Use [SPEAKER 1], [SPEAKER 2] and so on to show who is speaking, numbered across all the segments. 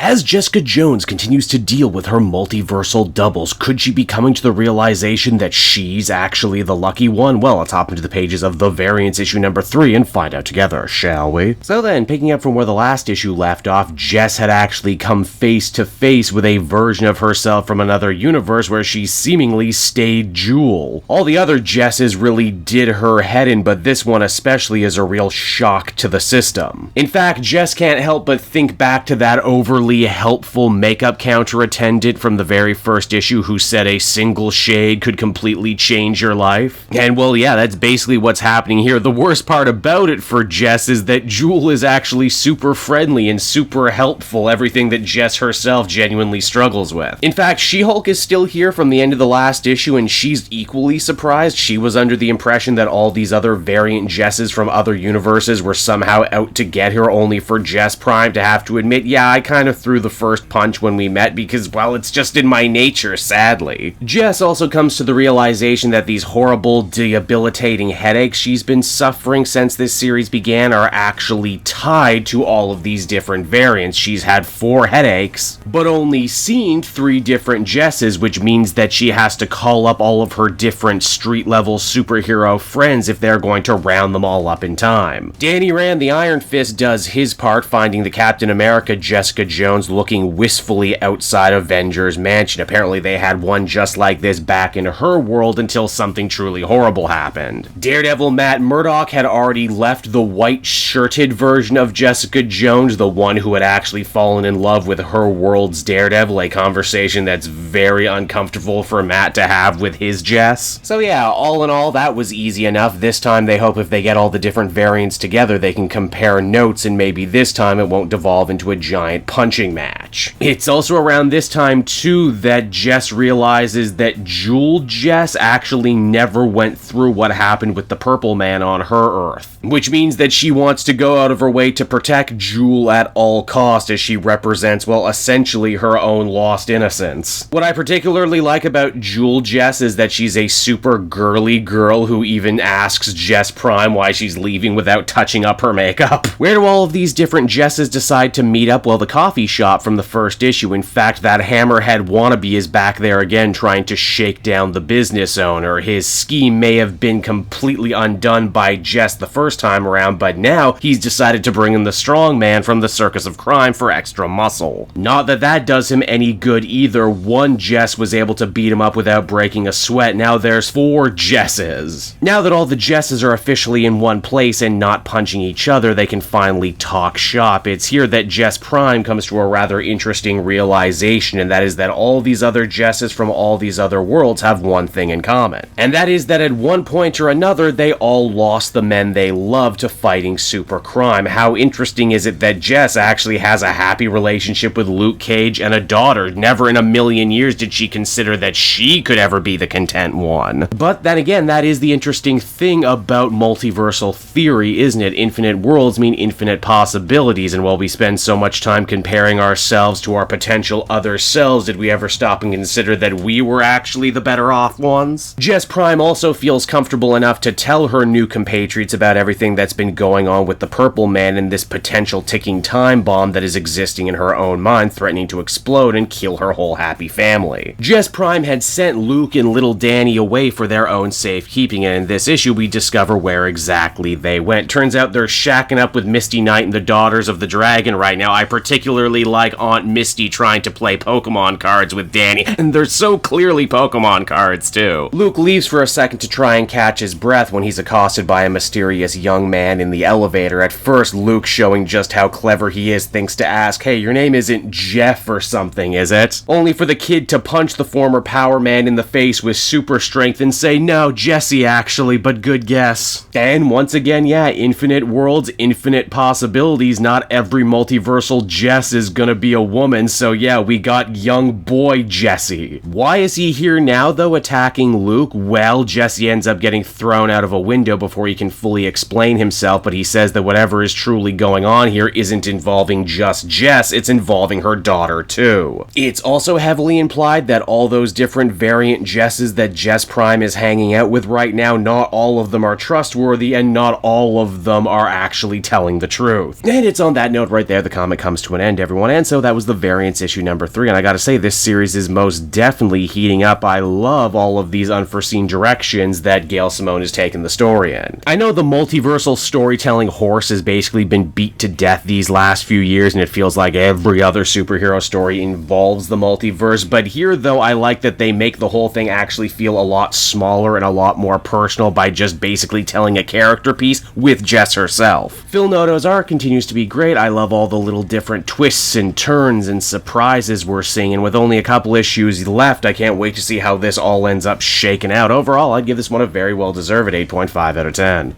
[SPEAKER 1] As Jessica Jones continues to deal with her multiversal doubles, could she be coming to the realization that she's actually the lucky one? Well, let's hop into the pages of The Variants issue number 3 and find out together, shall we? So then, picking up from where the last issue left off, Jess had actually come face to face with a version of herself from another universe where she seemingly stayed Jewel. All the other Jesses really did her head in, but this one especially is a real shock to the system. In fact, Jess can't help but think back to that overly helpful makeup counter attendant from the very first issue who said a single shade could completely change your life. And well, yeah, that's basically what's happening here. The worst part about it for Jess is that Jewel is actually super friendly and super helpful, everything that Jess herself genuinely struggles with. In fact, She-Hulk is still here from the end of the last issue, and she's equally surprised. She was under the impression that all these other variant Jesses from other universes were somehow out to get her, only for Jess Prime to have to admit, yeah, I kind of threw the first punch when we met because, well, it's just in my nature, sadly. Jess also comes to the realization that these horrible, debilitating headaches she's been suffering since this series began are actually tied to all of these different variants. She's had 4 headaches, but only seen 3 different Jesses, which means that she has to call up all of her different street-level superhero friends if they're going to round them all up in time. Danny Rand, the Iron Fist, does his part, finding the Captain America Jessica Jones looking wistfully outside Avengers Mansion. Apparently they had one just like this back in her world until something truly horrible happened. Daredevil Matt Murdock had already left the white-shirted version of Jessica Jones, the one who had actually fallen in love with her world's Daredevil, a conversation that's very uncomfortable for Matt to have with his Jess. So yeah, all in all, that was easy enough. This time they hope if they get all the different variants together, they can compare notes, and maybe this time it won't devolve into a giant punching match. It's also around this time, too, that Jess realizes that Jewel Jess actually never went through what happened with the Purple Man on her Earth, which means that she wants to go out of her way to protect Jewel at all cost, as she represents, well, essentially her own lost innocence. What I particularly like about Jewel Jess is that she's a super girly girl who even asks Jess Prime why she's leaving without touching up her makeup. Where do all of these different Jesses decide to meet up? Well, the coffee shop from the first issue. In fact, that hammerhead wannabe is back there again trying to shake down the business owner. His scheme may have been completely undone by Jess the first time around, but now he's decided to bring in the strong man from the Circus of Crime for extra muscle. Not that that does him any good either. One Jess was able to beat him up without breaking a sweat. Now there's 4 Jesses. Now that all the Jesses are officially in one place and not punching each other, they can finally talk shop. It's here that Jess Prime comes to a rather interesting realization, and that is that all these other Jesses from all these other worlds have one thing in common. And that is that at one point or another, they all lost the men they love to fighting super crime. How interesting is it that Jess actually has a happy relationship with Luke Cage and a daughter? Never in a million years did she consider that she could ever be the content one. But then again, that is the interesting thing about multiversal theory, isn't it? Infinite worlds mean infinite possibilities, and while we spend so much time comparing ourselves to our potential other selves, did we ever stop and consider that we were actually the better off ones? Jess Prime also feels comfortable enough to tell her new compatriots about everything that's been going on with the Purple Man and this potential ticking time bomb that is existing in her own mind, threatening to explode and kill her whole happy family. Jess Prime had sent Luke and little Danny away for their own safekeeping, and in this issue we discover where exactly they went. Turns out they're shacking up with Misty Knight and the Daughters of the Dragon right now. I particularly like Aunt Misty trying to play Pokemon cards with Danny, and they're so clearly Pokemon cards too. Luke leaves for a second to try and catch his breath when he's accosted by a mysterious young man in the elevator. At first, Luke, showing just how clever he is, thinks to ask, "Hey, your name isn't Jeff or something, is it?" Only for the kid to punch the former Power Man in the face with super strength and say, "No, Jesse actually, but good guess." And once again, yeah, infinite worlds, infinite possibilities. Not every multiversal Jess is gonna be a woman, so yeah, we got young boy Jesse. Why is he here now, though, attacking Luke? Well, Jesse ends up getting thrown out of a window before he can fully explain himself, but he says that whatever is truly going on here isn't involving just Jess, it's involving her daughter too. It's also heavily implied that all those different variant Jesses that Jess Prime is hanging out with right now, not all of them are trustworthy, and not all of them are actually telling the truth. And it's on that note right there the comic comes to an end, everyone, and so that was the Variants issue number 3, and I gotta say, this series is most definitely heating up. I love all of these unforeseen directions that Gail Simone has taken the story in. I know the multiversal storytelling horse has basically been beat to death these last few years, and it feels like every other superhero story involves the multiverse, but here, though, I like that they make the whole thing actually feel a lot smaller and a lot more personal by just basically telling a character piece with Jess herself. Phil Noto's art continues to be great. I love all the little different twists and turns and surprises we're seeing, and with only a couple issues left, I can't wait to see how this all ends up shaking out. Overall, I'd give this one a very well-deserved 8.5 out of 10.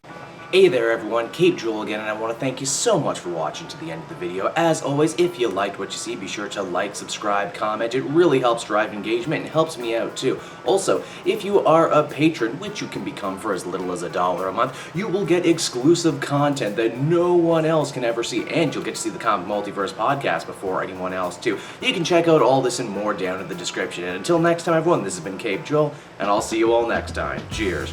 [SPEAKER 2] Hey there everyone, Cape Joel again, and I want to thank you so much for watching to the end of the video. As always, if you liked what you see, be sure to like, subscribe, comment. It really helps drive engagement and helps me out too. Also, if you are a patron, which you can become for as little as $1 a month, you will get exclusive content that no one else can ever see, and you'll get to see the Comic Multiverse podcast before anyone else too. You can check out all this and more down in the description. And until next time everyone, this has been Cape Joel, and I'll see you all next time. Cheers.